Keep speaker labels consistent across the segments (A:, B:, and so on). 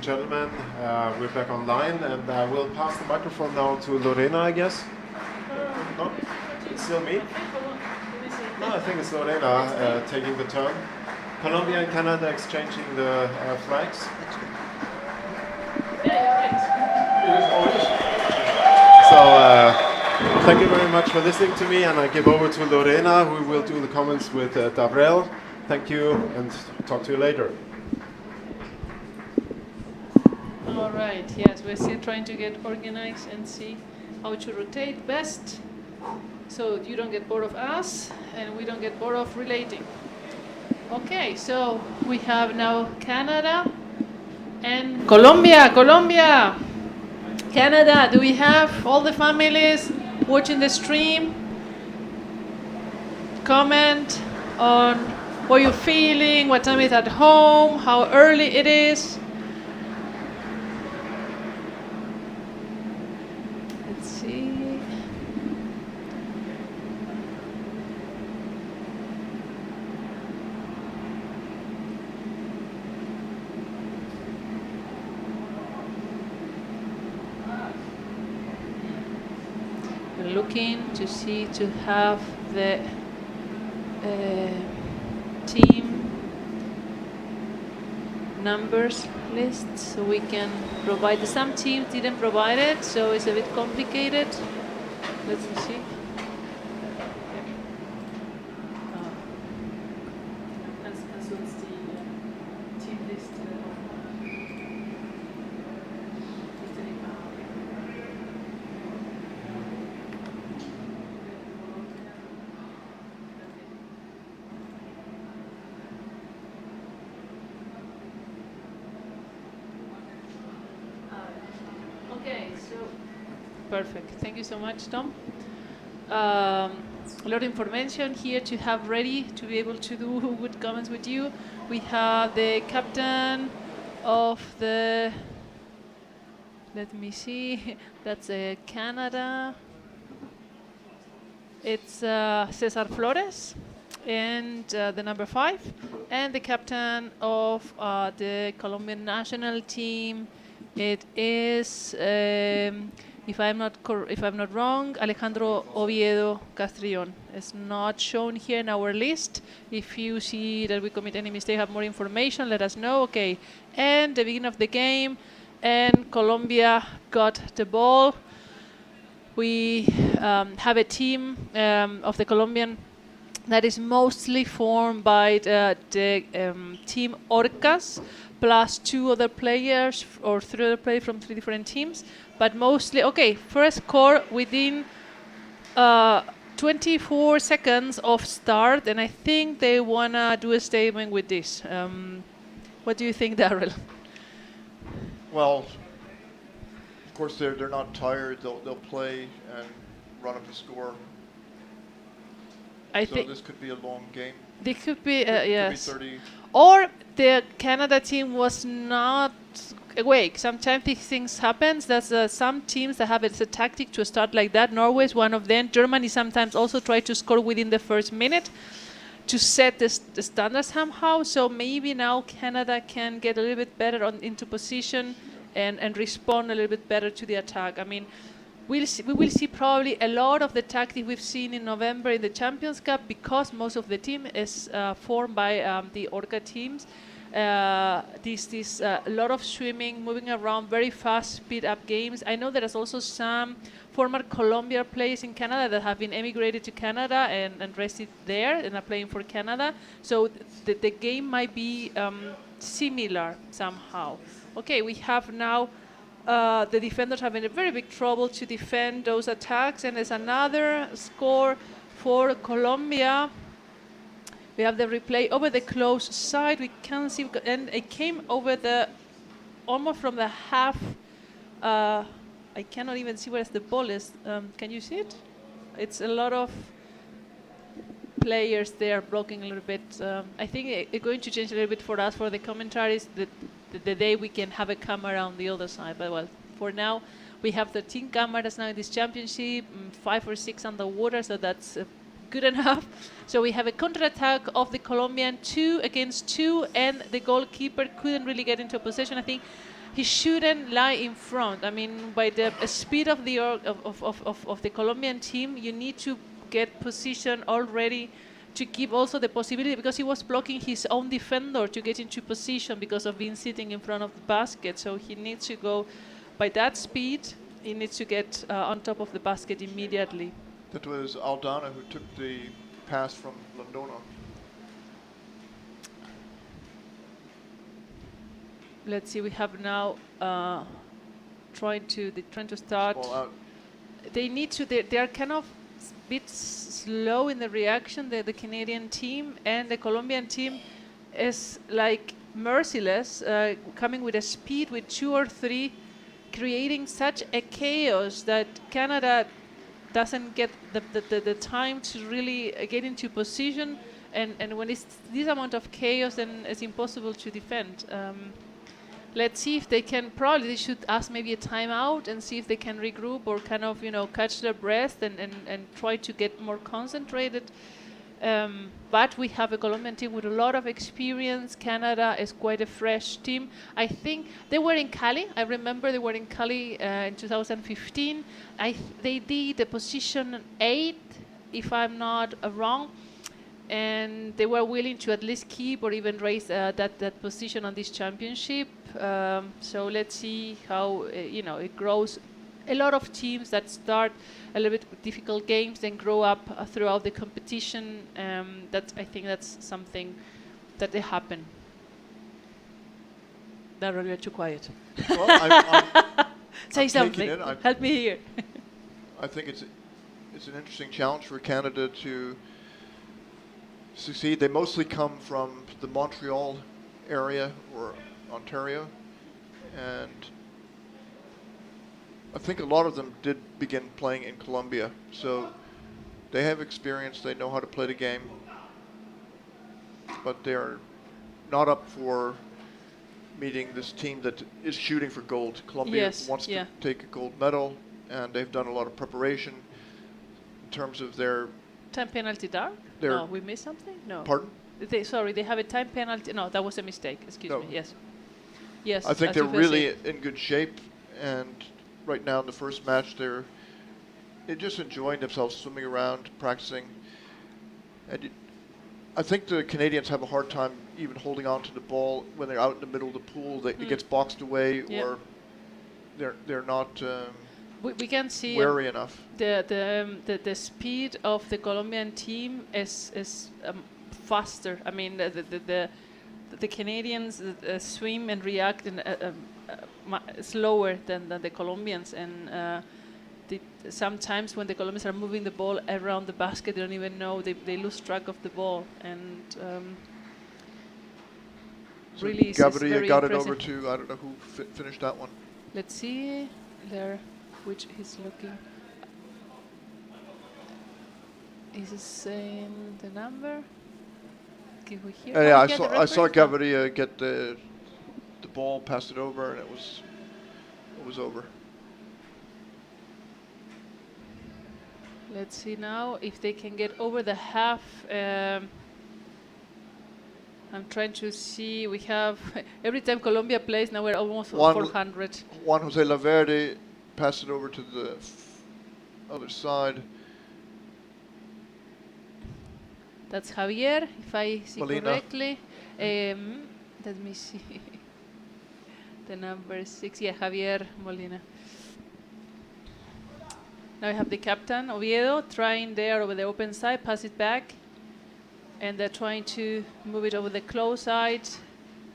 A: and gentlemen, we're back online, and we'll pass the microphone now to Lorena, I guess. No? It's still me? No, I think it's Lorena taking the turn. Colombia and Canada exchanging the flags. So, thank you very much for listening to me, and I give over to Lorena, who will do the comments with Davrel. Thank you, and talk to you later.
B: All right, yes, we're still trying to get organized and see how to rotate best, so you don't get bored of us, and we don't get bored of relating. Okay, so we have now Canada and Colombia. Canada, do we have all the families watching the stream? Comment on what you're feeling, what time is at home, how early it is. Let's see. We're looking to see to have the team numbers list so we can provide it. Some teams didn't provide it, so it's a bit complicated. Let's see. Also ist die Teamliste. Okay, so perfect. Thank you so much, Tom. A lot of information here to have ready to be able to do good comments with you. We have the captain of the, let me see, that's Canada. It's Cesar Flores, and the number 5, and the captain of the Colombian national team. It is, if I'm not wrong, Alejandro Oviedo Castrillon. It's not shown here in our list. If you see that we commit any mistake, have more information, let us know. Okay, and the beginning of the game, and Colombia got the ball. We have a team of the Colombian that is mostly formed by the team Orcas, plus 2 other players or 3 other players from 3 different teams, but mostly, okay, first score within 24 seconds of start, and I think they wanna do a statement with this. What do you think, Darrell?
C: Well, of course they're not tired. They'll play and run up the score.
B: I
C: so
B: think
C: this could be a long game.
B: They could be, yes.
C: Could be 30.
B: Or the Canada team was not awake. Sometimes these things happen. There's some teams that have it's a tactic to start like that. Norway is one of them. Germany sometimes also try to score within the first minute to set the standard somehow. So maybe now Canada can get a little bit better into position and respond a little bit better to the attack. I mean, we will see probably a lot of the tactic we've seen in November in the Champions Cup, because most of the team is formed by the Orca teams. This a lot of swimming, moving around, very fast, speed up games. I know there is also some former Colombia players in Canada that have been emigrated to Canada and rested there and are playing for Canada. So the game might be similar somehow. Okay, we have now the defenders have been in very big trouble to defend those attacks, and there's another score for Colombia. We have the replay over the close side. We can see, and it came over the almost from the half. I cannot even see where the ball is. Can you see it? It's a lot of players there blocking a little bit. I think it's going to change a little bit for us for the commentaries. The day we can have a camera on the other side, but well, for now we have 13 cameras now in this championship, 5 or 6 underwater, so that's good enough. So we have a counter-attack of the Colombian 2 against 2, and the goalkeeper couldn't really get into a position. I think he shouldn't lie in front. I mean, by the speed of the of the Colombian team, you need to get position already to give also the possibility, because he was blocking his own defender to get into position because of being sitting in front of the basket. So he needs to go by that speed. He needs to get on top of the basket immediately.
C: That was Aldana who took the pass from Londona.
B: Let's see. We have now trying to start.
C: Ball out.
B: They need to. They are kind of bit slow in the reaction. The Canadian team and the Colombian team is like merciless, coming with a speed with 2 or 3, creating such a chaos that Canada doesn't get the time to really get into position. And when it's this amount of chaos, then it's impossible to defend. Let's see if they can. Probably they should ask maybe a timeout and see if they can regroup or kind of catch their breath and try to get more concentrated. But we have a Colombian team with a lot of experience. Canada is quite a fresh team. I think they were in Cali. I remember they were in Cali in 2015. They did the position 8, if I'm not wrong. And they were willing to at least keep or even raise that position on this championship. So let's see how it grows. A lot of teams that start a little bit with difficult games then grow up throughout the competition. I think that's something that they happen. That you're too quiet.
C: Well, I'm
B: Say
C: I'm
B: something. Help me here.
C: I think it's an interesting challenge for Canada to succeed. They mostly come from the Montreal area or Ontario, and I think a lot of them did begin playing in Colombia, so they have experience, they know how to play the game, but they're not up for meeting this team that is shooting for gold. Colombia wants to take a gold medal, and they've done a lot of preparation in terms of their
B: time penalty dark? No, we missed something? No.
C: Pardon?
B: They have a time penalty. No, that was a mistake. Excuse me. Yes. Yes.
C: I think they're really in good shape, and right now in the first match they're just enjoying themselves, swimming around, practicing. And I think the Canadians have a hard time even holding on to the ball when they're out in the middle of the pool. It gets boxed away, or they're not.
B: We can see
C: wary enough.
B: The speed of the Colombian team is faster. I mean, the Canadians swim and react slower than the Colombians, and sometimes when the Colombians are moving the ball around the basket, they don't even know, they lose track of the ball, and
C: so
B: really
C: Gaviria got it over to, I don't know who finished that one.
B: Let's see there. Which he's looking. Is he saying the number? Can we hear?
C: Yeah, I saw Gaviria get the ball, pass it over, and it was over.
B: Let's see now if they can get over the half. I'm trying to see. We have every time Colombia plays now we're almost 400.
C: Juan Jose Laverde. Pass it over to the other side.
B: That's Javier, if I see
C: Molina.
B: correctly. Let me see. The number 6, Javier Molina. Now we have the captain, Oviedo, trying there over the open side, pass it back. And they're trying to move it over the close side.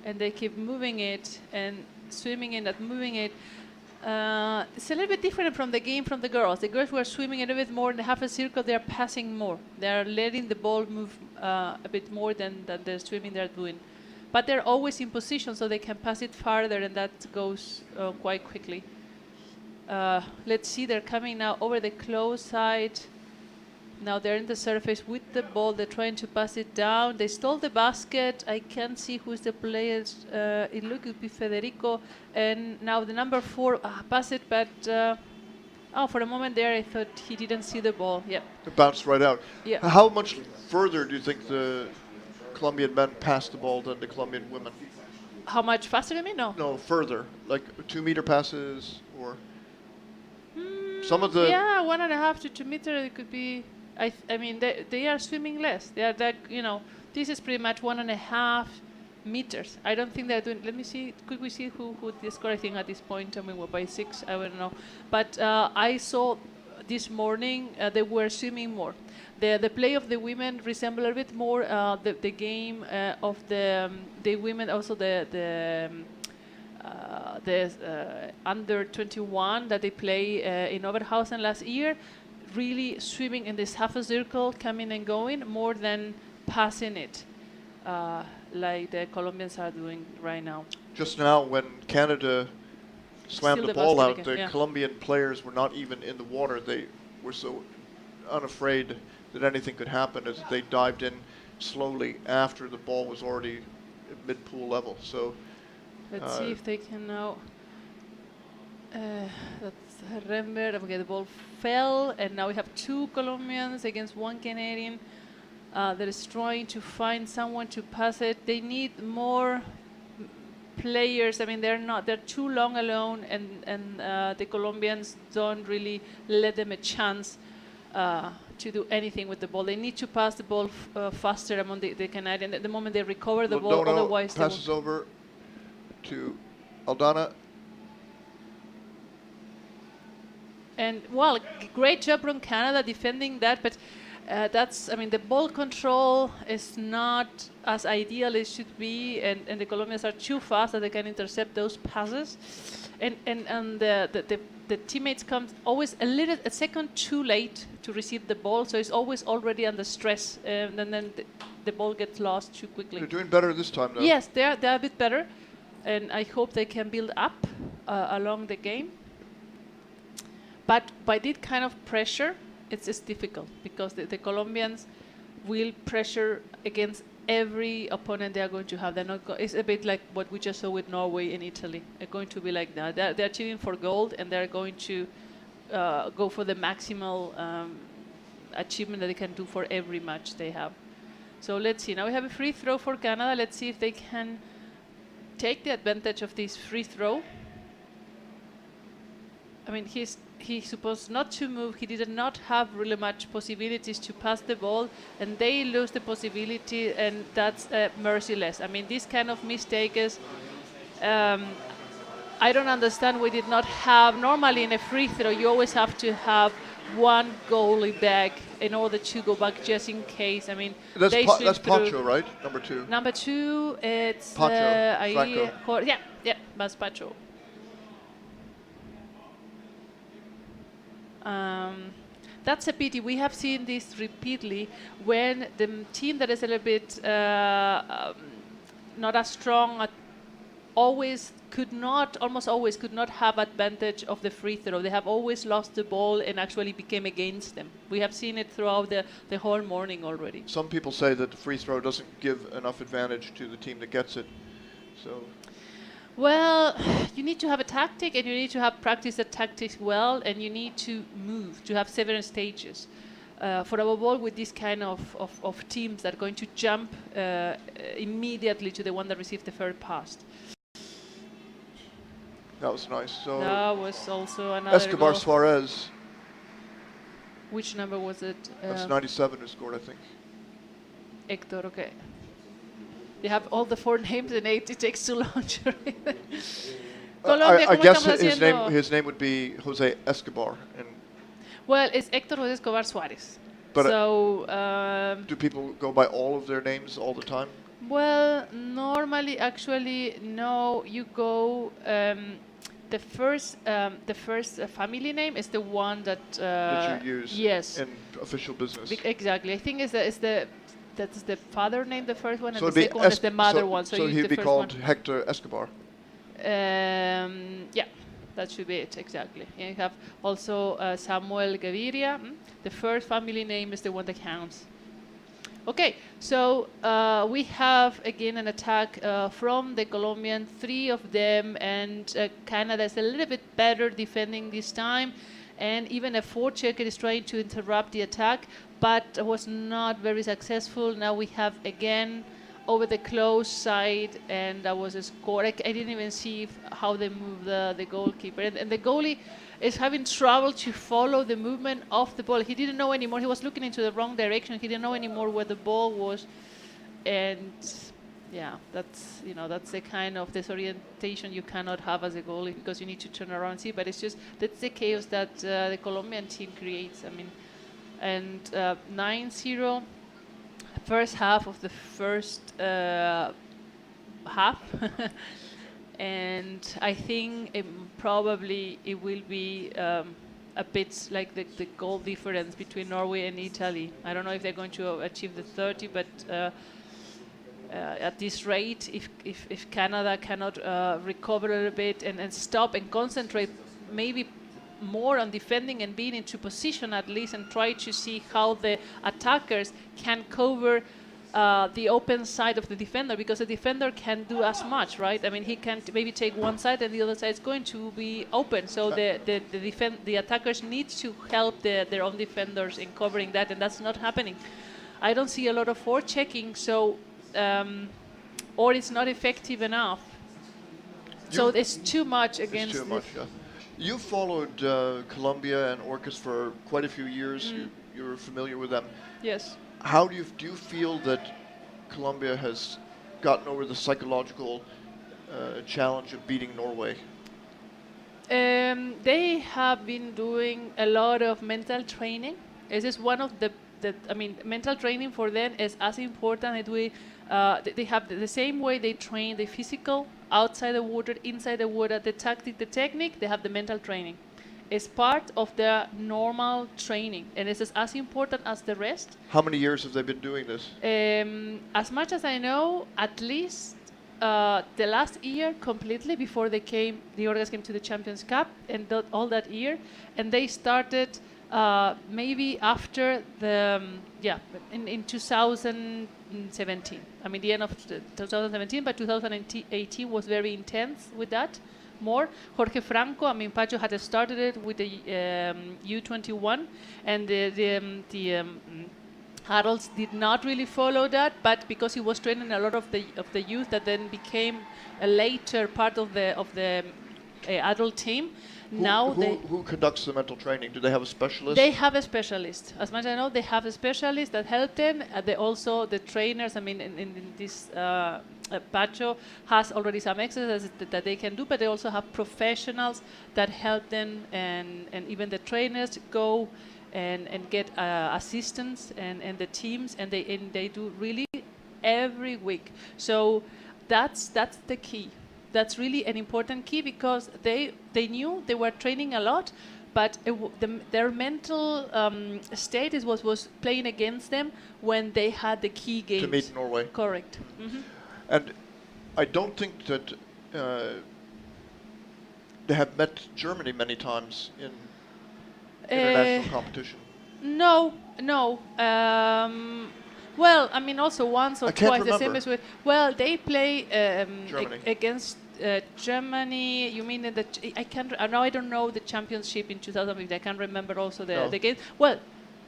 B: And they keep moving it and swimming in and moving it. It's a little bit different from the game from the girls. The girls were swimming a little bit more in the half a circle. They're passing more. They're letting the ball move a bit more than the swimming they're doing. But they're always in position, so they can pass it farther, and that goes quite quickly. Let's see, they're coming now over the close side. Now they're in the surface with the ball. They're trying to pass it down. They stole the basket. I can't see who's the players. It looks to be Federico. And now the number 4 pass it, but for a moment there I thought he didn't see the ball. Yeah.
C: It bounced right out.
B: Yeah.
C: How much further do you think the Colombian men passed the ball than the Colombian women?
B: How much faster you mean? No.
C: No, further, like 2 meter passes or some of the.
B: Yeah, 1.5 to 2 meters. It could be. I mean, they are swimming less. They are that, you know. This is pretty much 1.5 meters. I don't think they're doing. Let me see. Could we see who the score? I think at this point, I mean, we're by 6. I don't know. But I saw this morning they were swimming more. The play of the women resemble a bit more the game of the women. Also the under 21 that they play in Oberhausen last year, really swimming in this half a circle, coming and going, more than passing it, like the Colombians are doing right now.
C: Just now, when Canada swam
B: Still
C: the
B: the
C: ball
B: basket
C: out,
B: again,
C: the
B: yeah.
C: Colombian players were not even in the water. They were so unafraid that anything could happen as they dived in slowly after the ball was already at mid-pool level. So
B: Let's see if they can now. That's Rember. Okay, the ball fell, and now we have 2 Colombians against 1 Canadian. That is trying to find someone to pass it. They need more players. I mean, they're too long alone, and the Colombians don't really let them a chance to do anything with the ball. They need to pass the ball faster among the Canadian. At the moment they recover the ball,
C: Lodano
B: otherwise they
C: passes over to Aldana.
B: And well, great job from Canada defending that, but I mean, the ball control is not as ideal as it should be, and the Colombians are too fast that they can intercept those passes, and the teammates come always a second too late to receive the ball, so it's always already under stress, and then the ball gets lost too quickly.
C: They're doing better this time, though.
B: Yes, they're a bit better, and I hope they can build up along the game. But by this kind of pressure, it's difficult because the Colombians will pressure against every opponent they are going to have. They're not. It's a bit like what we just saw with Norway and Italy. They're going to be like that. They're cheating for gold, and they're going to go for the maximal achievement that they can do for every match they have. So let's see. Now we have a free throw for Canada. Let's see if they can take the advantage of this free throw. I mean, he's supposed not to move. He did not have really much possibilities to pass the ball, and they lose the possibility, and that's merciless. I mean, this kind of mistake is, I don't understand. We did not have, normally in a free throw, you always have to have one goalie back in order to go back just in case. I mean,
C: That's
B: they
C: that's
B: swim through.
C: Pacho, right? Number 2.
B: Number 2, it's
C: Pacho, Franco.
B: yeah, that's Pacho. That's a pity. We have seen this repeatedly when the team that is a little bit not as strong, almost always could not have advantage of the free throw. They have always lost the ball and actually became against them. We have seen it throughout the whole morning already.
C: Some people say that the free throw doesn't give enough advantage to the team that gets it. So.
B: Well, you need to have a tactic, and you need to have practiced the tactics well, and you need to move, to have several stages. For above all, with this kind of teams that are going to jump immediately to the one that received the first pass.
C: That was nice. So
B: that was also another
C: Escobar
B: goal.
C: Suarez.
B: Which number was it?
C: That's 97 who scored, I think.
B: Hector, okay. They have all the 4 names, and it takes too long to read. Colombia,
C: I guess
B: ¿cómo estamos haciendo?
C: his name would be Jose Escobar. And
B: well, it's Hector José Escobar Suarez.
C: But
B: so,
C: do people go by all of their names all the time?
B: Well, normally, actually, no. You go. The first family name is the one that
C: you use
B: yes.
C: in official business.
B: Exactly. I think that's the father name, the first one, and
C: So
B: the second one is the mother one.
C: So he'd be called Hector Escobar.
B: Yeah, that should be it, exactly. And you have also Samuel Gaviria. The first family name is the one that counts. Okay, so we have again an attack from the Colombian, 3 of them, and Canada is a little bit better defending this time, and even a forechecker is trying to interrupt the attack, but was not very successful. Now we have again over the close side, and that was a score. I didn't even see how they moved the goalkeeper. And the goalie is having trouble to follow the movement of the ball. He didn't know anymore. He was looking into the wrong direction. He didn't know anymore where the ball was. And yeah, that's the kind of disorientation you cannot have as a goalie, because you need to turn around and see. But it's just, that's the chaos that the Colombian team creates. I mean, and 9-0, first half of the first half. And I think it will be a bit like the goal difference between Norway and Italy. I don't know if they're going to achieve the 30, but at this rate, if Canada cannot recover a little bit and stop and concentrate maybe more on defending and being into position at least, and try to see how the attackers can cover the open side of the defender, because the defender can do as much, right? I mean, he can maybe take one side and the other side is going to be open. So the attackers need to help their own defenders in covering that, and that's not happening. I don't see a lot of forechecking, so or it's not effective enough. So it's too much against.
C: It's too much. Yeah. You followed Colombia and Orcas for quite a few years. You're familiar with them.
B: Yes.
C: How do you feel that Colombia has gotten over the psychological challenge of beating Norway?
B: They have been doing a lot of mental training. This is one of mental training for them is as important as they have the same way they train the physical, outside the water, inside the water, the tactic, the technique, they have the mental training. It's part of their normal training, and it's as important as the rest.
C: How many years have they been doing this?
B: As much as I know, at least the last year completely, before the Orcas came to the Champions Cup, and all that year, and they started maybe after in 2017. I mean, the end of 2017, but 2018 was very intense with that. More. Jorge Franco, I mean, Pacho had started it with the U21, and the adults did not really follow that, but because he was training a lot of the youth that then became a later part of the adult team. Who
C: conducts the mental training? Do they have a specialist?
B: They have a specialist. As much as I know, they have a specialist that help them. They also, the trainers, I mean, in this, Pacho has already some exercises that they can do, but they also have professionals that help them, and even the trainers go and get assistance and the teams, and they do really every week. So that's the key. That's really an important key, because they knew they were training a lot, but their mental state was playing against them when they had the key games.
C: To meet Norway.
B: Correct. Mm-hmm.
C: And I don't think that they have met Germany many times in international competition.
B: No. Well, I mean, also once or twice.
C: Remember.
B: The same as with. Well, they play against Germany. You mean I can't. Now I don't know the championship in 2015. I can't remember also the game. Well,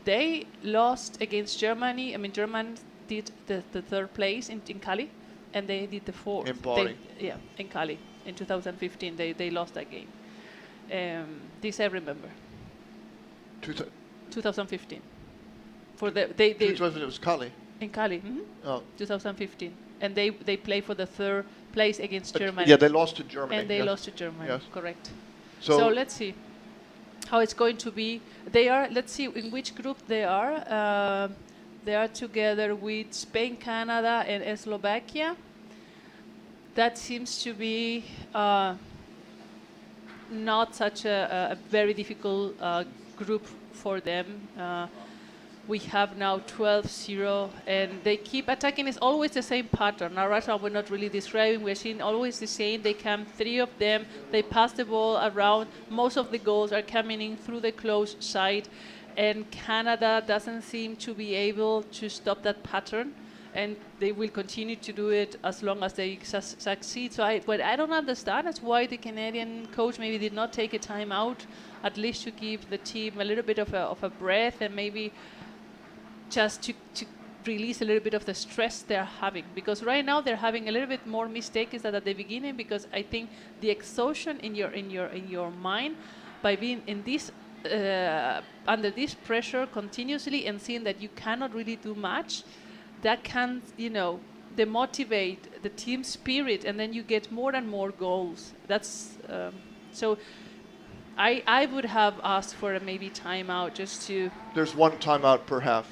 B: they lost against Germany. I mean, Germany did the third place in Cali, and they did the fourth. In Cali in 2015. They lost that game. This I remember. 2015. For the
C: it was Cali.
B: In Cali. Mm-hmm.
C: Oh.
B: 2015, and they play for the third place against Germany.
C: Yeah, they lost to Germany.
B: And they lost to Germany.
C: Yes.
B: Correct.
C: So
B: let's see how it's going to be. They are. Let's see in which group they are. They are together with Spain, Canada, and Slovakia. That seems to be not such a very difficult group for them. We have now 12-0, and they keep attacking. It's always the same pattern. Now, right now, we're not really describing. We're seeing always the same. They come, 3 of them. They pass the ball around. Most of the goals are coming in through the close side, and Canada doesn't seem to be able to stop that pattern, and they will continue to do it as long as they succeed. So what I don't understand is why the Canadian coach maybe did not take a time out, at least to give the team a little bit of a breath, and maybe just to release a little bit of the stress they're having, because right now they're having a little bit more mistakes than at the beginning, because I think the exhaustion in your mind by being in this under this pressure continuously and seeing that you cannot really do much, that can, demotivate the team spirit, and then you get more and more goals. That's so. I would have asked for a maybe timeout just to.
C: There's one timeout per half.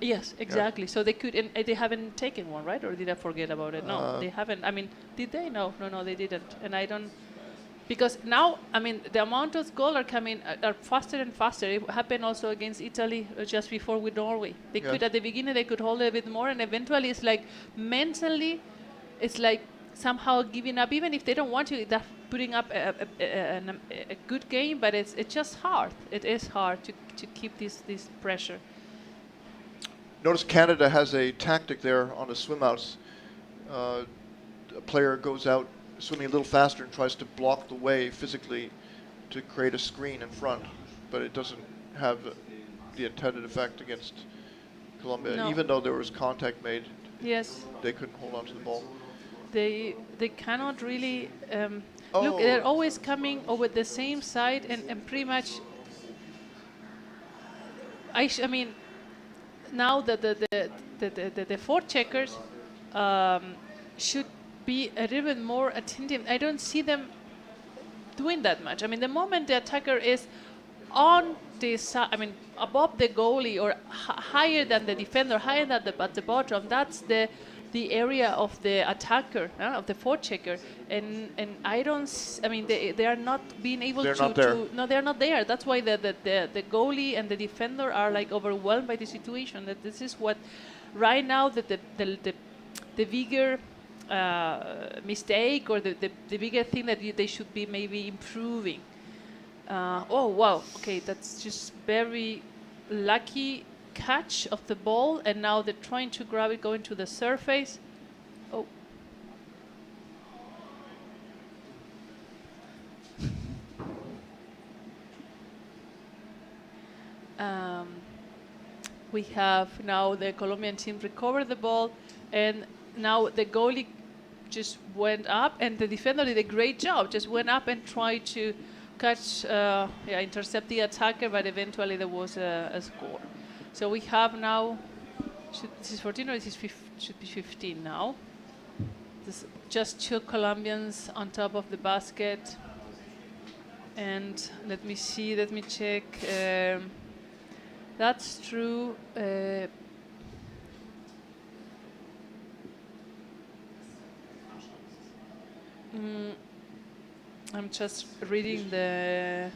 B: Yes, exactly. Yeah. So they could, and they haven't taken one, right? Or did I forget about it? No, they haven't. I mean, did they? No, they didn't. And I don't, because now, I mean, the amount of goals are coming are faster and faster. It happened also against Italy just before with Norway. They could, at the beginning, they could hold a bit more, and eventually it's like mentally, it's like somehow giving up, even if they don't want to. They're putting up a good game, but it's just hard. It is hard to keep this pressure.
C: Notice Canada has a tactic there on the swim outs. A player goes out swimming a little faster and tries to block the way physically to create a screen in front, but it doesn't have the intended effect against Colombia. No. Even though there was contact made,
B: yes,
C: they couldn't hold on to the ball.
B: They cannot really look. They're always coming over the same side, and pretty much. I mean, now the forecheckers should be a little bit more attentive. I don't see them doing that much. I mean, the moment the attacker is on the side, I mean, above the goalie or higher than the defender, higher than at the bottom, that's the area of the attacker, of the forechecker. And I don't. I mean, they are not being able
C: they're
B: to.
C: Not there.
B: No, they're not there. That's why the goalie and the defender are like overwhelmed by the situation. That this is what, right now, that the bigger mistake or the bigger thing that they should be maybe improving. Oh wow! Okay, that's just very lucky catch of the ball, and now they're trying to grab it going to the surface. Oh. We have now the Colombian team recovered the ball, and now the goalie just went up, and the defender did a great job, just went up and tried to catch, intercept the attacker, but eventually there was a score. So we have now, this is 14 or should be 15 now. This just 2 Colombians on top of the basket. And let me check. That's true. I'm just reading the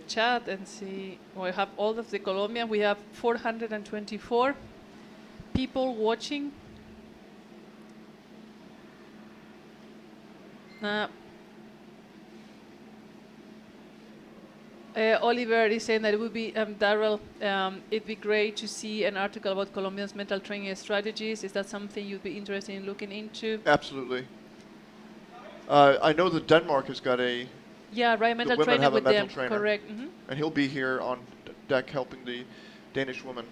B: chat and see. We have all of the Colombian. We have 424 people watching. Oliver is saying that it would be, Daryl, it'd be great to see an article about Colombians' mental training strategies. Is that something you'd be interested in looking into?
C: Absolutely. I know that Denmark has got a...
B: Yeah, right, mental training with them. Correct. Mm-hmm.
C: And he'll be here on deck helping the Danish women.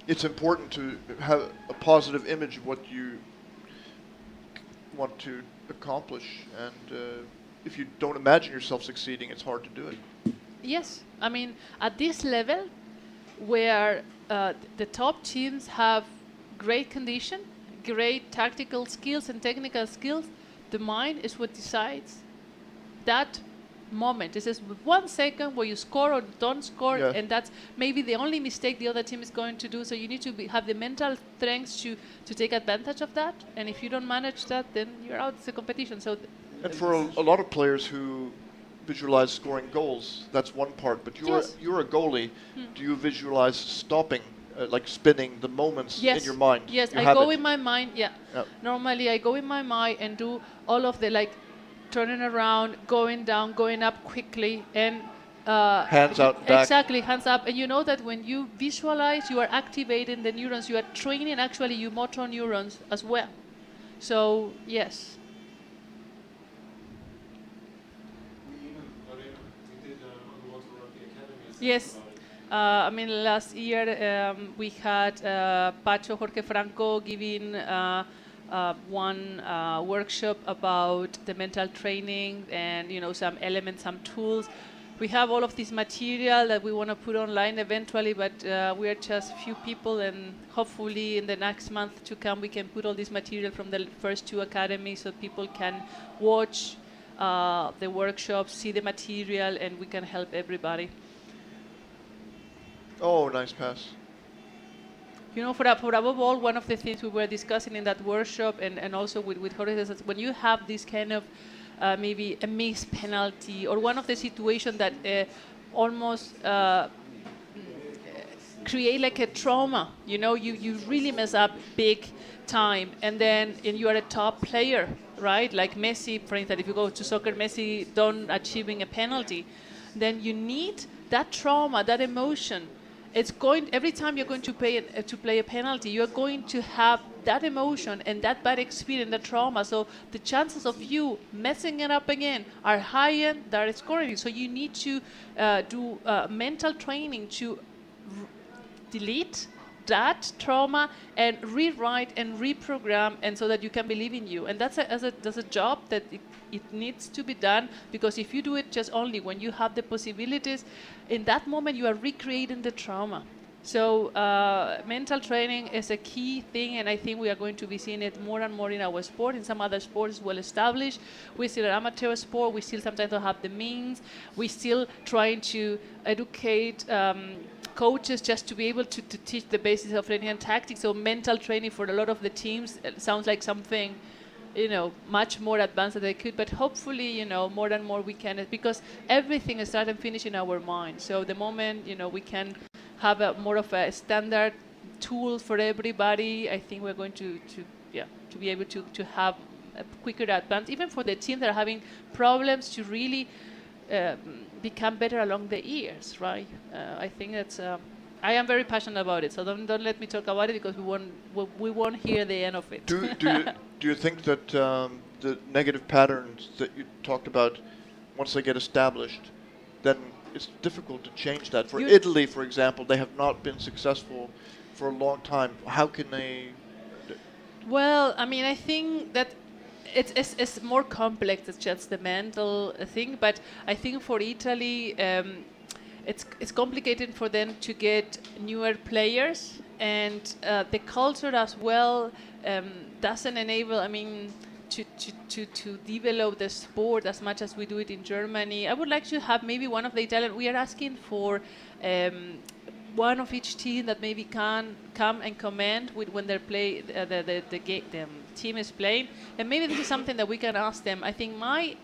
C: It's important to have a positive image of what you want to accomplish, and if you don't imagine yourself succeeding, it's hard to do it.
B: Yes, I mean, at this level, where the top teams have great condition, great tactical skills and technical skills, the mind is what decides that moment. This is 1 second where you score or don't score, yes. And that's maybe the only mistake the other team is going to do. So you need to have the mental strength to take advantage of that. And if you don't manage that, then you're out of the competition. So,
C: and for a lot of players who visualize scoring goals, that's one part. But you're a goalie. Do you visualize stopping? Like spinning the moments in your mind?
B: Yes, I go in my mind, Yep. Normally I go in my mind and do all of the turning around, going down, going up quickly, and
C: hands out, back.
B: Exactly, hands up. And you know that when you visualize, you are activating the neurons, you are training actually your motor neurons as well. So, yes.
A: We did
B: Yes. I mean, last year we had Pacho Jorge Franco giving one workshop about the mental training and, you know, some elements, some tools. We have all of this material that we want to put online eventually, but we are just few people, and hopefully in the next month to come we can put all this material from the first 2 academies so people can watch the workshops, see the material, and we can help everybody.
C: Oh, nice pass.
B: You know, for above all, one of the things we were discussing in that workshop and also with Jorge is that when you have this kind of maybe a missed penalty or one of the situations that almost create like a trauma, you know, you really mess up big time, and you are a top player, right? Like Messi, for instance, if you go to soccer, Messi don't achieving a penalty, then you need that trauma, that emotion. It's going every time you're going to play a penalty, you're going to have that emotion and that bad experience, that trauma. So the chances of you messing it up again are higher than scoring. So you need to do mental training to delete that trauma and rewrite and reprogram, and so that you can believe in you. And that's a job that it needs to be done, because if you do it just only when you have the possibilities, in that moment you are recreating the trauma. So mental training is a key thing, and I think we are going to be seeing it more and more in our sport. In some other sports well established, we still an amateur sport, we still sometimes don't have the means, we still trying to educate coaches just to be able to teach the basis of training and tactics. So mental training for a lot of the teams sounds like something, you know, much more advanced than they could, but hopefully, you know, more and more we can, because everything is start and finish in our mind. So the moment, you know, we can have a more of a standard tool for everybody, I think we're going to be able to have a quicker advance, even for the teams that are having problems, to really become better along the years, right? I think that's. I am very passionate about it, so don't let me talk about it, because we won't hear the end of it.
C: Do you think that the negative patterns that you talked about, once they get established, then it's difficult to change that? For Italy, for example, they have not been successful for a long time. How can they?
B: Well, I mean, I think that it's more complex than just the mental thing, but I think for Italy, it's complicated for them to get newer players, and the culture as well doesn't enable, I mean, to develop the sport as much as we do it in Germany. I would like to have maybe one of the Italian. We are asking for one of each team that maybe can come and comment with when they play the team is playing, and maybe this is something that we can ask them. I think my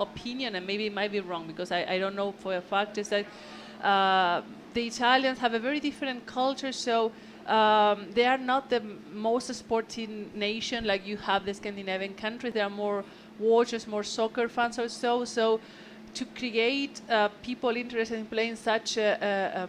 B: opinion, and maybe it might be wrong because I don't know for a fact, is that the Italians have a very different culture. So they are not the most sporting nation like you have the Scandinavian countries. They are more watchers, more soccer fans or so. So to create people interested in playing such a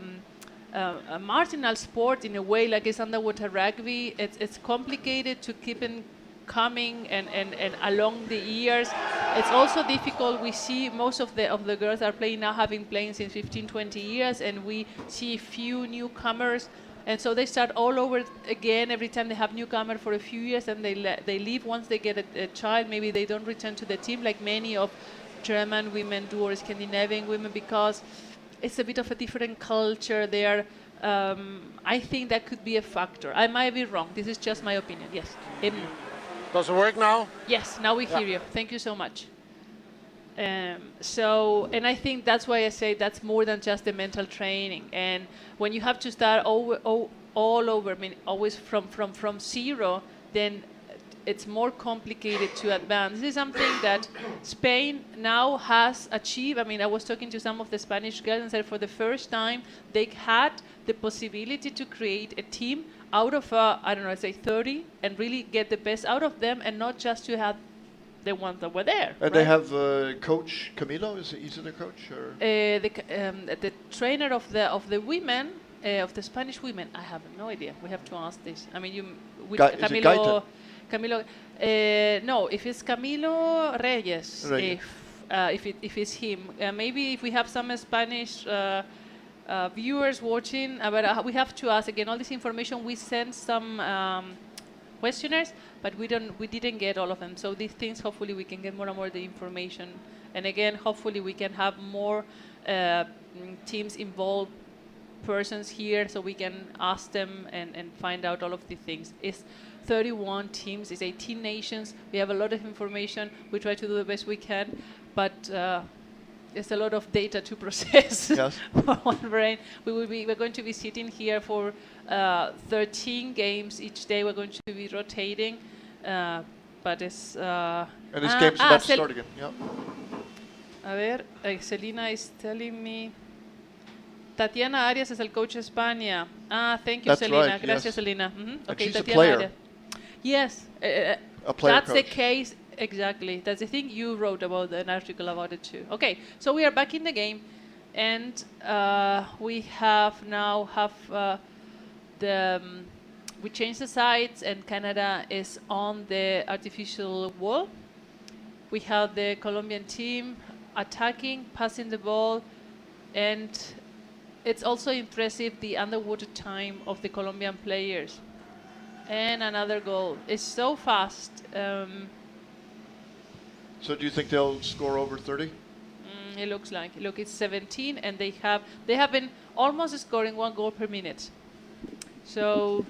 B: marginal sport in a way like it's underwater rugby, it's complicated to keep in coming and along the years. It's also difficult. We see most of the girls are playing now, having played since 15-20 years, and we see few newcomers, and so they start all over again every time they have newcomer for a few years, and they leave once they get a child. Maybe they don't return to the team like many of German women do, or Scandinavian women, because it's a bit of a different culture there. I think that could be a factor. I might be wrong. This is just my opinion. Yes.
D: Does it work now?
B: Yes, now we hear you. Thank you so much. And I think that's why I say that's more than just the mental training. And when you have to start all over, I mean, always from zero, then it's more complicated to advance. This is something that Spain now has achieved. I mean, I was talking to some of the Spanish girls and said for the first time they had the possibility to create a team out of, I don't know, say 30, and really get the best out of them, and not just to have the ones that were there.
C: And they have Coach Camilo. Is he the coach? Or?
B: The trainer of the women, of the Spanish women, I have no idea. We have to ask this. I mean, Camilo. No, if it's Camilo Reyes. If it's him, maybe if we have some Spanish viewers watching, but we have to ask again all this information. We sent some questionnaires, but we didn't get all of them. So these things, hopefully, we can get more and more the information. And again, hopefully, we can have more teams involved, persons here, so we can ask them and find out all of the things. It's 31 teams, it's 18 nations. We have a lot of information. We try to do the best we can, but there's a lot of data to process.
C: Yes.
B: For one brain. We're going to be sitting here for 13 games each day. We're going to be rotating, but it's.
C: And this game's about to start again. Yeah.
B: A ver, Selena is telling me. Tatiana Arias is el coach of España. Thank you,
C: That's
B: Selena.
C: right,
B: Gracias,
C: yes.
B: Selena.
C: And
B: Okay,
C: she's a
B: Tatiana
C: player.
B: Arias. Yes,
C: A player
B: that's the
C: coach.
B: case. Exactly. That's the thing you wrote about, an article about it too. Okay, so we are back in the game, and we have now we changed the sides, and Canada is on the artificial wall. We have the Colombian team attacking, passing the ball, and it's also impressive the underwater time of the Colombian players. And another goal. It's so fast.
C: So do you think they'll score over 30?
B: It looks like. Look, it's 17, and they have been almost scoring 1 goal per minute. So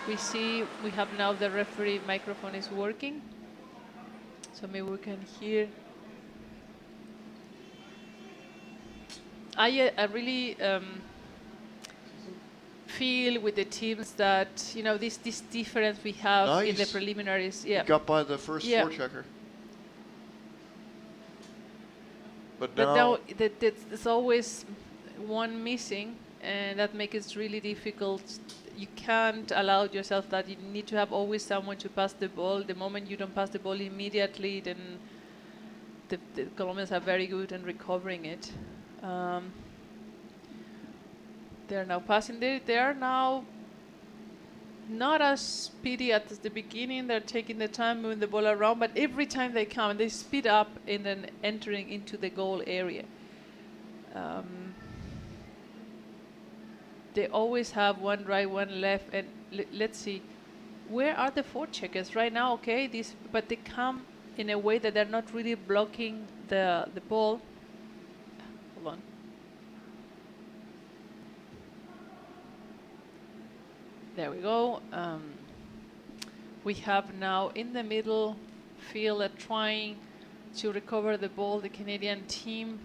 B: we see we have now the referee microphone is working. So maybe we can hear. I really feel with the teams that, you know, this difference we have in the
C: Nice.
B: preliminaries. Yeah.
C: Got by the first
B: Yeah.
C: forechecker. But
B: But
C: now,
B: now there's always one missing, and that makes it really difficult. You can't allow yourself that. You need to have always someone to pass the ball. The moment you don't pass the ball immediately, then the Colombians are very good in recovering it. They're now passing. They are now not as speedy as the beginning. They're taking the time moving the ball around, but every time they come, they speed up and then entering into the goal area. They always have one right, one left, and let's see, where are the forecheckers right now? Okay, but they come in a way that they're not really blocking the ball. Hold on. There we go. We have now in the middle field trying to recover the ball, the Canadian team,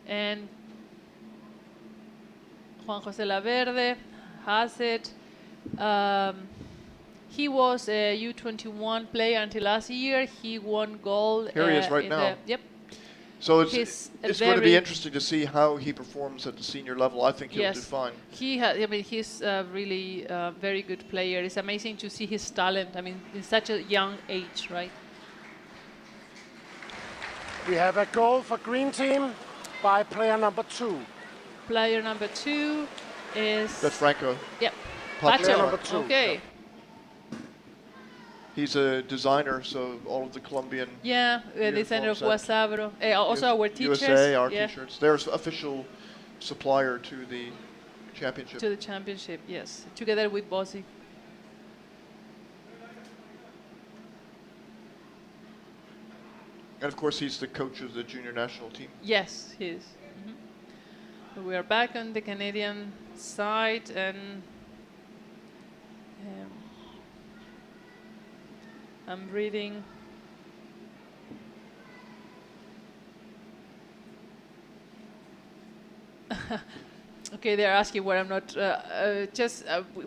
B: and Juan José Laverde has it. He was a U21 player until last year. He won gold.
C: Here he is right now.
B: Yep.
C: so
B: He's
C: it's going to be
B: very-
C: interesting to see how he performs at the senior level. I think he'll do
B: Yes.
C: fine.
B: He's a really very good player. It's amazing to see his talent. I mean, in such a young age, right?
D: We have a goal for green team by player number 2.
B: Player number 2 is.
C: That's Franco.
B: Yep.
C: Pacho.
B: Pacho.
D: Number 2.
B: Okay.
C: He's a designer, so all of the Colombian
B: Yeah, the designer of
C: Uniform set.
B: Wasabro. Also our teachers.
C: USA, our
B: yeah,
C: t-shirts. They're official supplier to the championship.
B: to the championship, yes. Together with Bossy.
C: And of course, he's the coach of the junior national team.
B: Yes, he is. So we are back on the Canadian side, and I'm reading. Okay, they're asking where I'm not.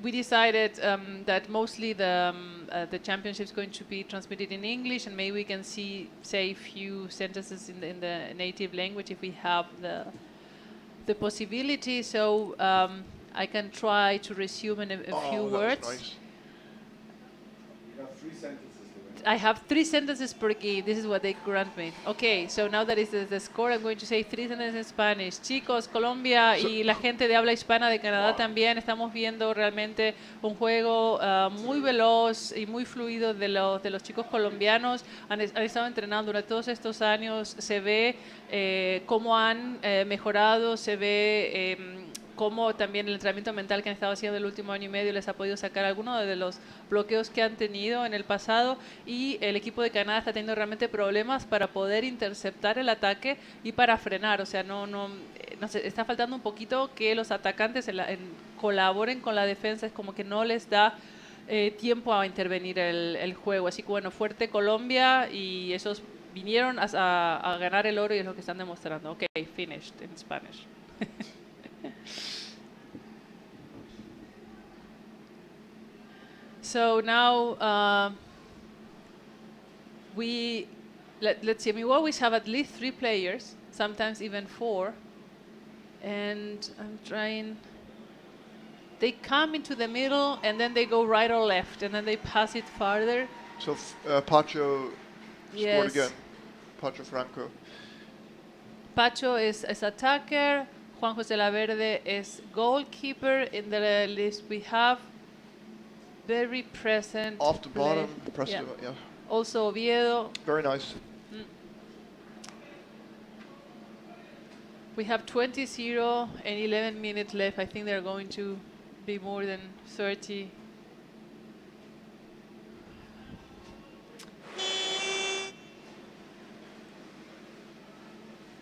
B: We decided that mostly the championship is going to be transmitted in English, and maybe we can say a few sentences in the native language if we have the possibility. So I can try to resume in a few
C: that was
B: words.
C: nice.
A: You have 3 sentences.
B: I have 3 sentences per game. This is what they grant me. Okay, so now that is the score, I'm going to say 3 sentences in Spanish. Chicos, Colombia y la gente de habla hispana de Canadá también estamos viendo realmente un juego muy veloz y muy fluido de los chicos colombianos. Han estado entrenando durante todos estos años. Se ve cómo han mejorado, se ve cómo también el entrenamiento mental que han estado haciendo el último año y medio les ha podido sacar algunos de los bloqueos que han tenido en el pasado, y el equipo de Canadá está teniendo realmente problemas para poder interceptar el ataque y para frenar. O sea, no sé, está faltando un poquito que los atacantes colaboren con la defensa, es como que no les da tiempo a intervenir el juego. Así que bueno, fuerte Colombia, y esos vinieron a ganar el oro y es lo que están demostrando. Ok, finished in Spanish. So now let's see. I mean, we always have at least 3 players, sometimes even 4. And I'm trying. They come into the middle and then they go right or left, and then they pass it farther.
C: So Pacho
B: Yes.
C: scored again. Pacho Franco.
B: Pacho is attacker. Juan José Laverde is goalkeeper. In the list we have very present.
C: Off the
B: play.
C: bottom, press
B: Yeah.
C: yeah.
B: Also Oviedo.
C: Very nice.
B: We have 20-0 and 11 minutes left. I think they're going to be more than 30.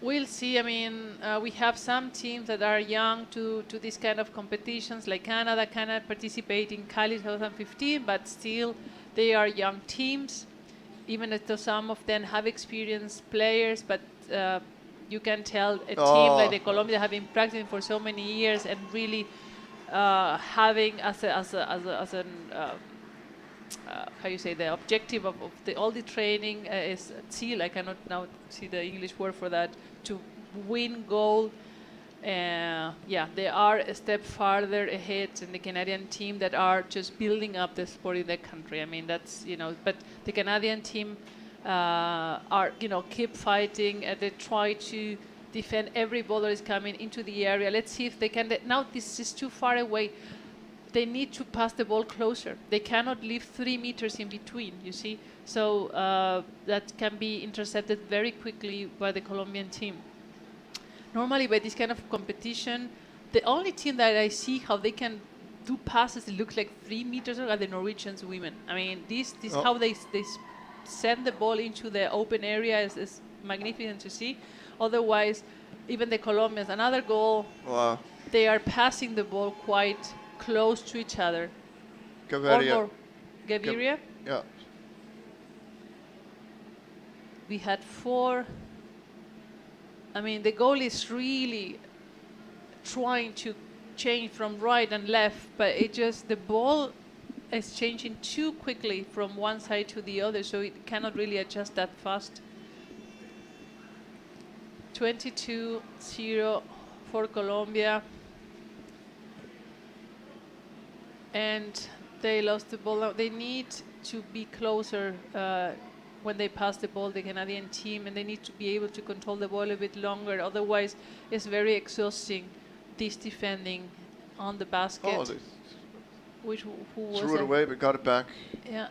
B: We'll see. I mean, we have some teams that are young to these kind of competitions, like Canada. Canada participate in Cali 2015, but still they are young teams. Even though some of them have experienced players, but you can tell a team like the Colombia have been practicing for so many years and really having as an how you say, the objective of all the training is seal. I cannot now see the English word for that, to win gold. Yeah, they are a step farther ahead in the Canadian team that are just building up the sport in their country. I mean, that's, but the Canadian team are, keep fighting, and they try to defend every ball that is coming into the area. Let's see if they can. Now this is too far away. They need to pass the ball closer. They cannot leave 3 meters in between, you see? So that can be intercepted very quickly by the Colombian team. Normally, by this kind of competition, the only team that I see how they can do passes that look like 3 meters are the Norwegians women. I mean, this how they send the ball into the open area is magnificent to see. Otherwise, even the Colombians, another goal,
C: Wow.
B: they are passing the ball quite close to each other.
C: Gaviria.
B: Gaviria?
C: Yeah.
B: We had 4. I mean, the goal is really trying to change from right and left, but the ball is changing too quickly from one side to the other, so it cannot really adjust that fast. 22-0 for Colombia. And they lost the ball. They need to be closer when they pass the ball, the Canadian team, and they need to be able to control the ball a bit longer. Otherwise, it's very exhausting, this defending on the basket.
C: Oh, they
B: Who was
C: threw it away, but got it back.
B: Yeah.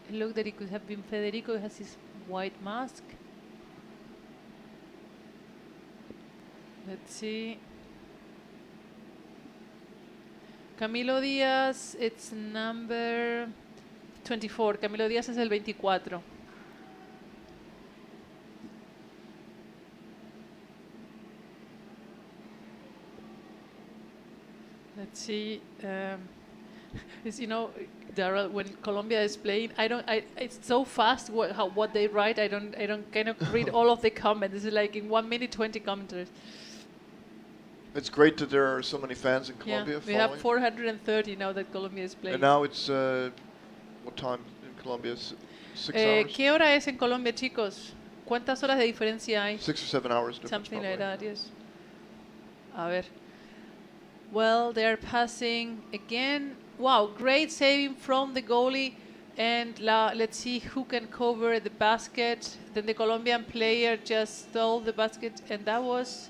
B: It looked that it could have been Federico, who has his white mask. Let's see. Camilo Díaz, it's number 24. Camilo Díaz es el 24. Let's see. Daryl, when Colombia is playing, it's so fast what they write. I don't kind of read all of the comments. This is like in 1 minute 20 commentaries.
C: It's great that there are so many fans in Colombia.
B: Yeah, we have 430 now that Colombia is playing.
C: And now it's what time in Colombia? 6 hours.
B: ¿Qué hora es en Colombia, chicos? ¿Cuántas horas de diferencia hay?
C: 6 or 7 hours difference.
B: Something like
C: probably.
B: that, yes. A ver. Well, they're passing again. Wow, great saving from the goalie. And let's see who can cover the basket. Then the Colombian player just stole the basket, and that was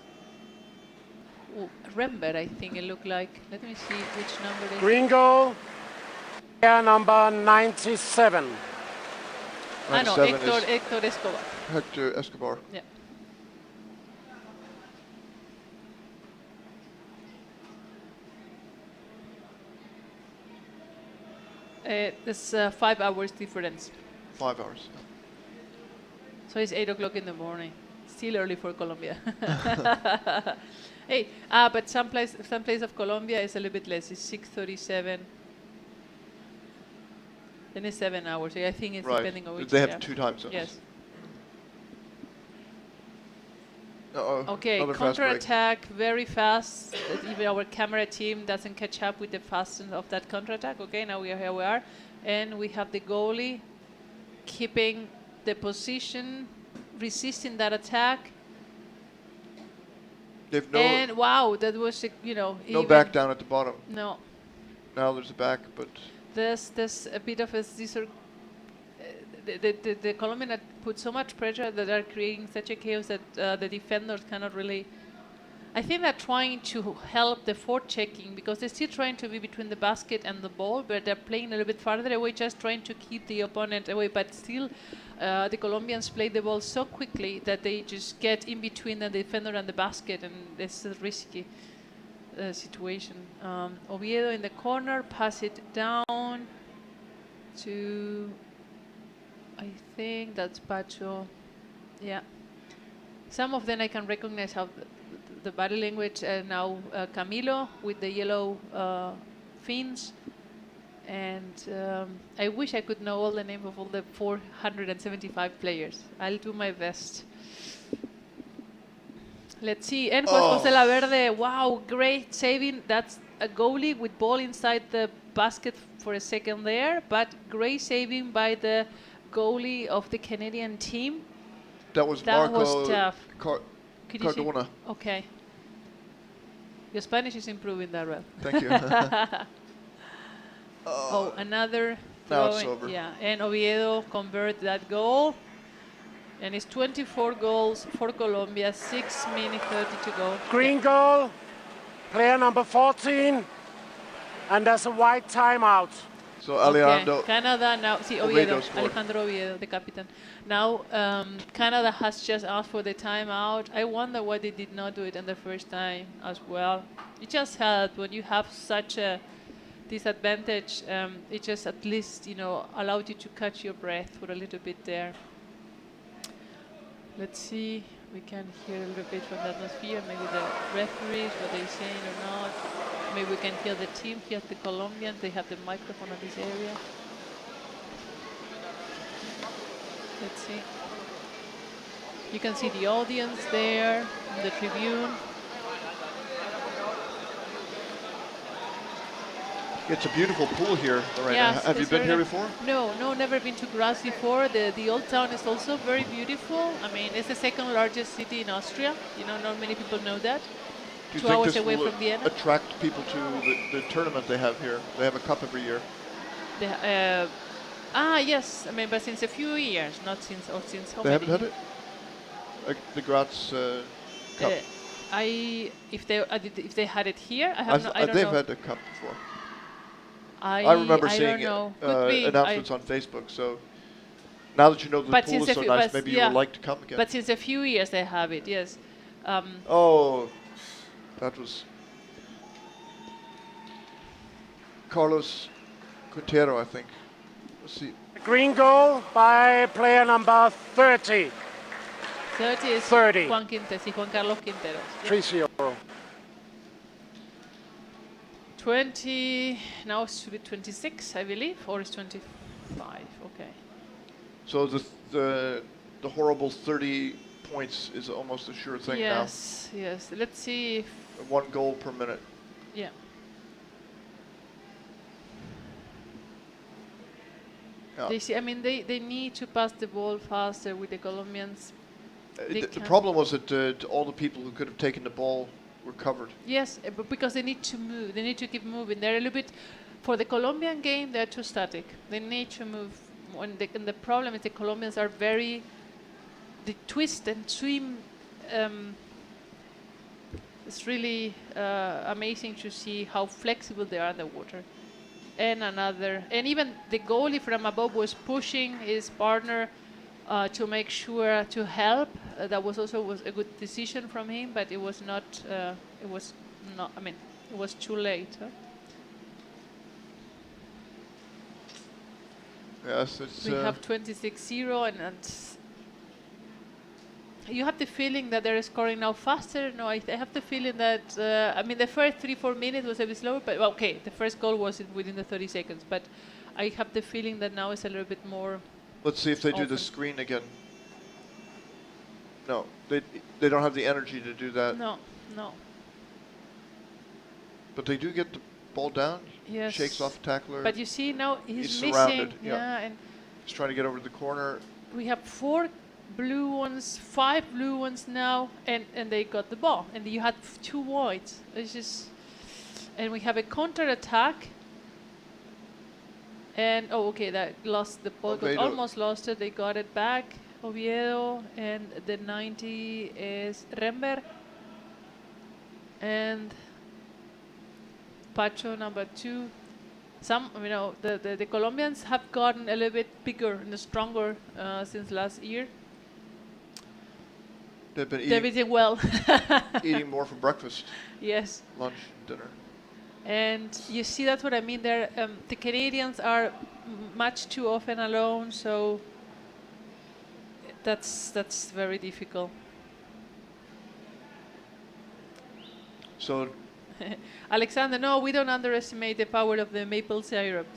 B: Rember, I think it looked like. Let me see which number it is.
D: Green goal, player number 97.
B: Ah, no,
C: 97 is
B: Hector Escobar.
C: Hector Escobar.
B: Yeah. There's 5 hours difference.
C: 5 hours.
B: So it's 8 o'clock in the morning. Still early for Colombia. Hey, but some place of Colombia is a little bit less. It's 6:37. Then it's 7 hours. I think it's
C: Right.
B: depending on which.
C: They have 2 time zones.
B: Yes.
C: Uh-oh.
B: Okay,
C: Another fast break.
B: counter-attack, very fast. Even our camera team doesn't catch up with the fastness of that counter-attack. Okay, now here we are. And we have the goalie keeping the position, resisting that attack.
C: They've no
B: And wow, that was,
C: no
B: even
C: back down at the bottom.
B: No,
C: Now there's a back, but
B: there's a bit of these are the Colombian had put so much pressure that are creating such a chaos that the defenders cannot really. I think they're trying to help the forechecking because they're still trying to be between the basket and the ball, but they're playing a little bit farther away, just trying to keep the opponent away. But still, the Colombians play the ball so quickly that they just get in between the defender and the basket, and it's a risky situation. Oviedo in the corner, pass it down to, I think that's Pacho. Yeah. Some of them I can recognize how the body language. Now Camilo with the yellow fins. And I wish I could know all the names of all the 475 players. I'll do my best. Let's see. And José Laverde, wow, great saving. That's a goalie with ball inside the basket for a second there, but great saving by the goalie of the Canadian team.
C: that was
B: That
C: Marco
B: was tough. Could you see?
C: Cardona.
B: Okay. Your Spanish is improving that well.
C: Thank you.
B: Oh, another
C: Now it's
B: throw-in.
C: over.
B: Yeah, and Oviedo convert that goal. And it's 24 goals for Colombia, 6 minutes 30 to go.
D: Green goal, player number 14. And there's a white timeout.
C: So Alejandro,
B: Okay. Canada now, see
C: Oviedo
B: Oviedo,
C: scored.
B: Alejandro Oviedo, the captain. Now Canada has just asked for the timeout. I wonder why they did not do it in the first time as well. It just helped when you have such a disadvantage. It just at least allowed you to catch your breath for a little bit there. Let's see. We can hear a little bit from the atmosphere. Maybe the referees, what they're saying or not. Maybe we can hear the team here, the Colombians. They have the microphone on this area. Let's see. You can see the audience there in the tribune.
C: it's a beautiful pool here, Lorena.
B: Yes,
C: Have you
B: it's
C: been here
B: very-
C: before?
B: No, never been to Graz before. The old town is also very beautiful. I mean, it's the second largest city in Austria. Not many people know that.
C: Do you
B: 2
C: think
B: hours
C: this
B: away
C: will
B: from Vienna.
C: attract people to the tournament they have here? They have a cup every year.
B: Yes. I mean, but since a few years, not since how
C: They
B: many?
C: haven't had it? The Graz Cup.
B: If they had it here, I don't
C: they've
B: know.
C: had the cup before.
B: I
C: remember
B: I
C: seeing
B: don't know. Could be.
C: announcements on Facebook. So now that you know the
B: But
C: pool
B: since
C: is
B: a
C: so
B: few-
C: nice,
B: but
C: maybe
B: yeah.
C: you would like to come again.
B: But since a few years they have it, yes.
C: Oh, that was Carlos Quintero, I think. Let's see.
D: Green goal by player number 30.
B: 30 is
D: 30.
B: Juan Carlos Quinteros.
D: 3-0.
B: 20, now it should be 26, I believe, or it's 25, okay.
C: So the horrible 30 points is almost a sure thing
B: Yes, let's see if,
C: now. 1 goal per minute.
B: yeah.
C: Yeah.
B: They need to pass the ball faster with the Colombians. They
C: The
B: can.
C: problem was that all the people who could have taken the ball were covered.
B: Yes, but because they need to move, they need to keep moving. They're a little bit For the Colombian game, they're too static. They need to move. And the problem is the Colombians are they twist and swim. It's really amazing to see how flexible they are underwater. And even the goalie from above was pushing his partner to make sure to help. That was a good decision from him, but it was not. It was not. I mean, it was too late. Huh?
C: Yes, it's.
B: We have 26-0, and you have the feeling that they're scoring now faster. No, I have the feeling that I mean the first 3-4 minutes was a bit slower, but well, okay, the first goal was within the 30 seconds. But I have the feeling that now it's a little bit more.
C: Let's see if they do the screen again. No, they don't have the energy to do that.
B: No.
C: But they do get the ball down.
B: Yes.
C: Shakes off tackler.
B: But you see now he's missing.
C: Surrounded.
B: Yeah, and
C: he's trying to get over the corner.
B: we have 5 blue ones now, and they got the ball, and you had 2 whites. It's just, and we have a counter attack. And that lost the ball. Almost lost it. They got it back. Oviedo, and the 90 is Rember, and Pacho number 2. The Colombians have gotten a little bit bigger and stronger since last year.
C: They've been
B: eating well.
C: eating more for breakfast.
B: Yes.
C: Lunch, dinner.
B: And you see, that's what I mean. The Canadians are much too often alone, so that's very difficult. So, Alexander, no, we don't underestimate the power of the maple syrup.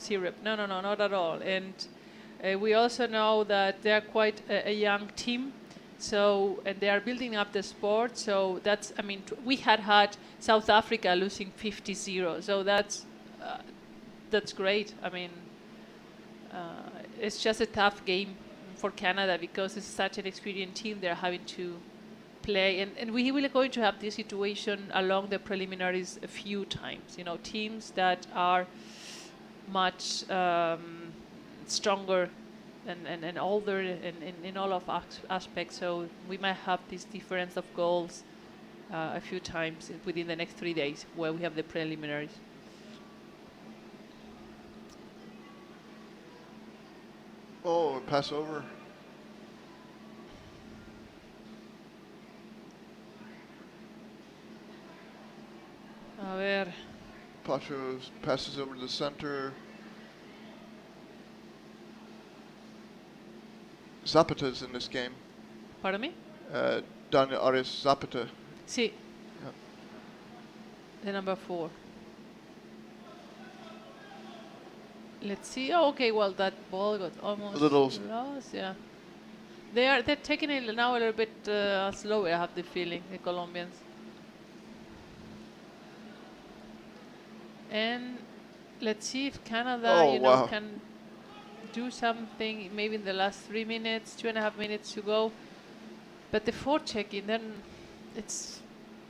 B: No, not at all. And we also know that they are quite a young team. So, and they are building up the sport. So that's, I mean, we had South Africa losing 50-0. So that's great. I mean, it's just a tough game for Canada because it's such an experienced team. They're having to play, and we will going to have this situation along the preliminaries a few times. You know, teams that are much stronger and older in all of aspects. So we might have this difference of goals a few times within the next 3 days where we have the preliminaries.
C: Oh, pass over.
B: A ver.
C: Pacho passes over to the center. Zapata's in this game.
B: Pardon me?
C: Daniel Arias Zapata.
B: Sí.
C: Yeah.
B: The number 4. Let's see. Oh, okay. Well, that ball got almost lost. Yeah. They're taking it now a little bit slower. I have the feeling, the Colombians. And let's see if Canada, can do something. Maybe in the last 3 minutes, 2.5 minutes to go. But the forechecking, then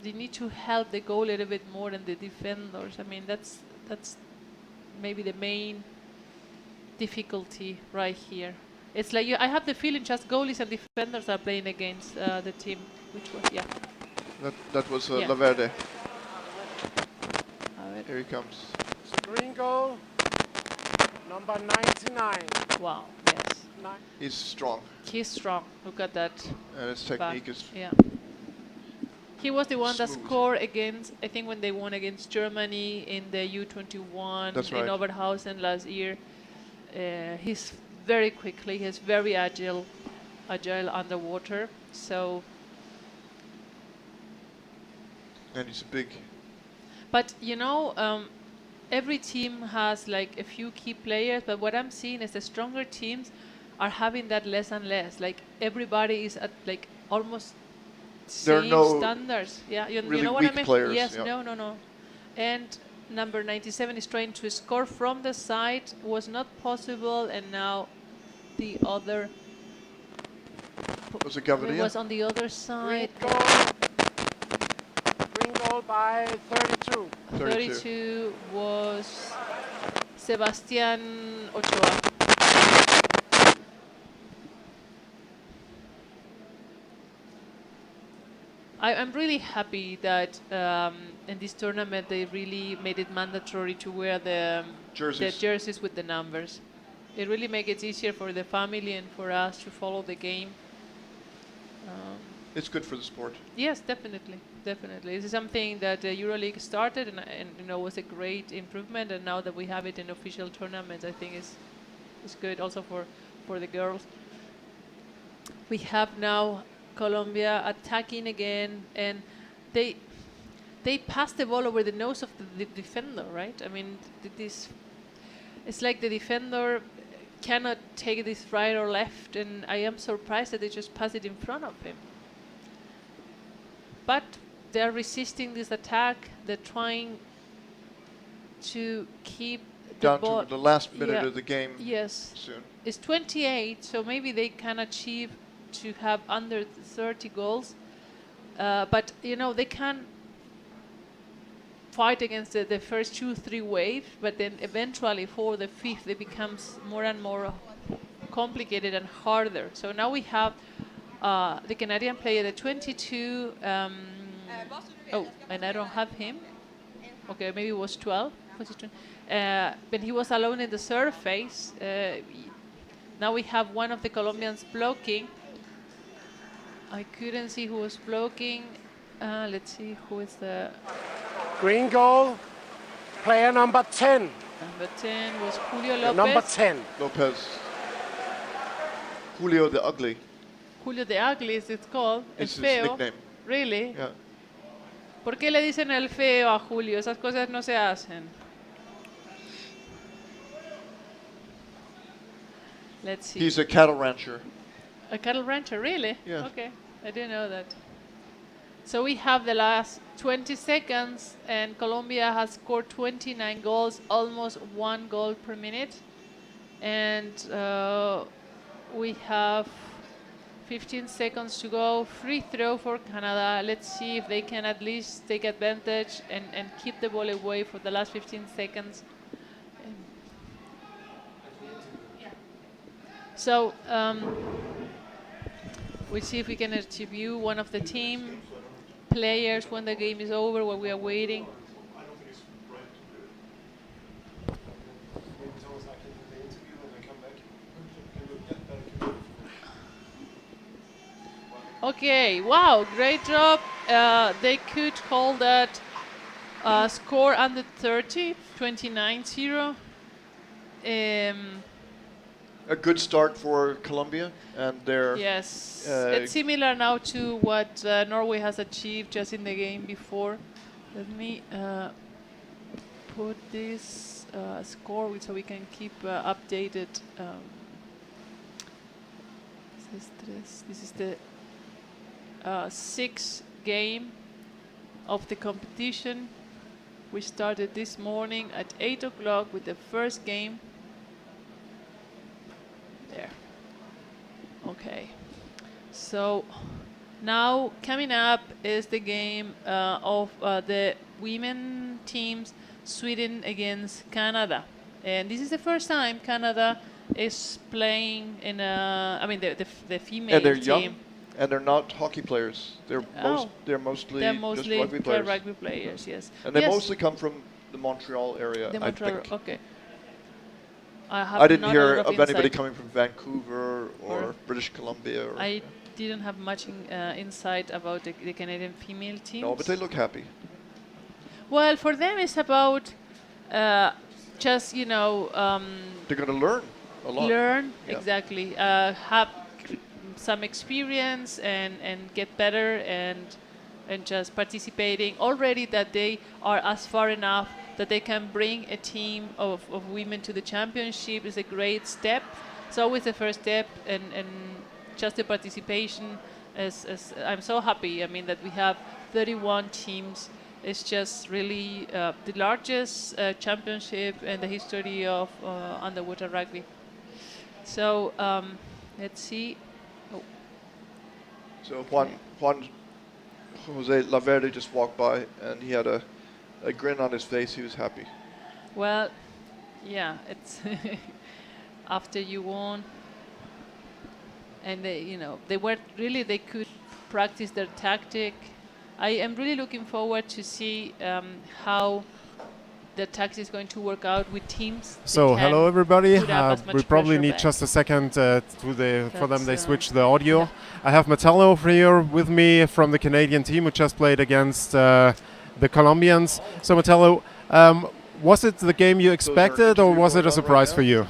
B: they need to help the goal a little bit more than the defenders. I mean, that's maybe the main difficulty right here. It's like I have the feeling just goalies and defenders are playing against the team, which was
C: That was Laverde. Here he comes.
D: Green goal, number 99.
B: Wow, yes.
C: He's strong.
B: He's strong. Look at that.
C: And his technique is.
B: Yeah. He was the one that scored against, I think, when they won against Germany in the U21 in Oberhausen last year. He's very quickly. He's very agile underwater. So.
C: And he's big.
B: But you know, every team has like a few key players. But what I'm seeing is the stronger teams are having that less and less. Like everybody is at like almost same standards. Yeah, you know what I mean?
C: Players,
B: yes. Yeah. No. And number 97 is trying to score from the side. Was not possible, and now the other.
C: Was it Gaviria?
B: It was on the other side.
D: Green goal by 32.
B: 32 was Sebastián Ochoa. I'm really happy that in this tournament they really made it mandatory to wear the jerseys with the numbers. It really makes it easier for the family and for us to follow the game.
C: It's good for the sport.
B: Yes, definitely, definitely. This is something that the EuroLeague started, and was a great improvement. And now that we have it in official tournaments, I think it's good also for the girls. We have now Colombia attacking again, and they pass the ball over the nose of the defender, right? I mean, it's like the defender cannot take this right or left, and I am surprised that they just pass it in front of him. But they're resisting this attack. They're trying to keep the ball
C: down to the last minute of the game.
B: Yes.
C: Soon.
B: It's 28, so maybe they can achieve to have under 30 goals. But, they can fight against the first 2-3 waves, but then eventually for the fifth, it becomes more and more complicated and harder. So now we have the Canadian player, the 22. Oh, and I don't have him. Okay, maybe it was 12. But he was alone in the surface. Now we have one of the Colombians blocking. I couldn't see who was blocking. Let's see who is the...
D: Green goal, player number 10.
B: Number 10 was Julio Lopez.
D: Number 10.
C: Lopez. Julio the Ugly.
B: Julio the Ugly, is it called?
C: It's
B: El
C: his
B: feo.
C: nickname.
B: Really?
C: Yeah.
B: ¿Por qué le dicen el feo a Julio? Esas cosas no se hacen. Let's see.
C: He's a cattle rancher.
B: A cattle rancher, really?
C: Yeah.
B: Okay, I didn't know that. So we have the last 20 seconds, and Colombia has scored 29 goals, almost 1 goal per minute. And we have 15 seconds to go. Free throw for Canada. Let's see if they can at least take advantage and keep the ball away for the last 15 seconds. So we'll see if we can interview one of the team players when the game is over, while we are waiting. Okay, wow, great job. They could call that score under 30, 29-0.
C: A good start for Colombia and their...
B: Yes, it's similar now to what Norway has achieved just in the game before. Let me put this score so we can keep updated. This is the sixth game of the competition. We started this morning at 8 o'clock with the first game. There. Okay. So now coming up is the game of the women teams, Sweden against Canada. And this is the first time Canada is playing in the female
C: and they're
B: team.
C: young, and they're not hockey players. They're mostly just rugby players.
B: Rugby players, yes.
C: And they
B: yes.
C: mostly come from the Montreal area,
B: The
C: I
B: Montreal,
C: think.
B: okay.
C: I didn't
B: not a
C: hear
B: lot
C: of anybody
B: insight.
C: coming from Vancouver or British Columbia. Or
B: I didn't have much insight about the Canadian female teams.
C: no, but they look happy.
B: Well, for them it's about just,
C: They're going to learn a lot.
B: learn,
C: Yeah.
B: exactly, have some experience and get better and just participating already, that they are as far enough that they can bring a team of women to the championship is a great step. It's always the first step, and just the participation is I'm so happy. I mean, that we have 31 teams. It's just really the largest championship in the history of underwater rugby. So let's see. Oh.
C: So Juan Jose Laverde just walked by, and he had a grin on his face. He was happy.
B: Well, yeah, it's after you won, and they could practice their tactic. I am really looking forward to see how the tactic is going to work out with teams.
A: So hello everybody.
B: put up as much
A: We probably
B: pressure
A: need
B: back.
A: just a second for them. They
B: That's,
A: switch the audio.
B: yeah.
A: I have Metallo over here with me from the Canadian team who just played against the Colombians. So Metallo, was it the game you expected or was it a surprise for you?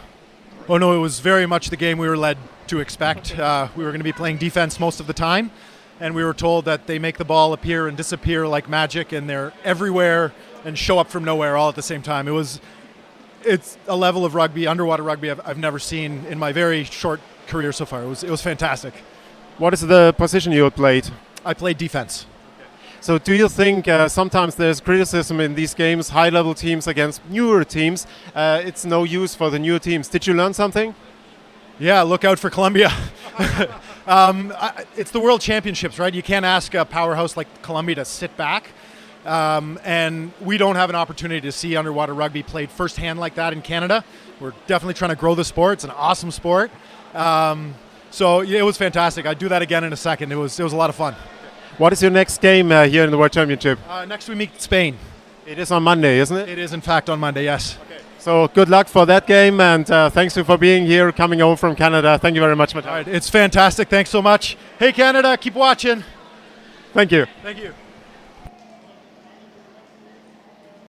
E: Oh no, it was very much the game we were led to expect. We were going to be playing defense most of the time, and we were told that they make the ball appear and disappear like magic, and they're everywhere and show up from nowhere all at the same time. It's a level of rugby, underwater rugby, I've never seen in my very short career so far. It was fantastic.
A: What is the position you played?
E: I played defense.
A: So do you think sometimes there's criticism in these games, high-level teams against newer teams? It's no use for the newer teams. Did you learn something?
E: Yeah, look out for Colombia. It's the World Championships, right? You can't ask a powerhouse like Colombia to sit back. And we don't have an opportunity to see underwater rugby played firsthand like that in Canada. We're definitely trying to grow the sport. It's an awesome sport. So yeah, it was fantastic. I'd do that again in a second. It was a lot of fun.
A: What is your next game here in the World Championship?
E: Next we meet Spain.
A: It is on Monday, isn't it?
E: It is in fact on Monday, yes.
A: So good luck for that game, and thanks you for being here, coming over from Canada. Thank you very much, Matt.
E: All right, it's fantastic. Thanks so much. Hey Canada, keep watching.
A: Thank you.
E: Thank you.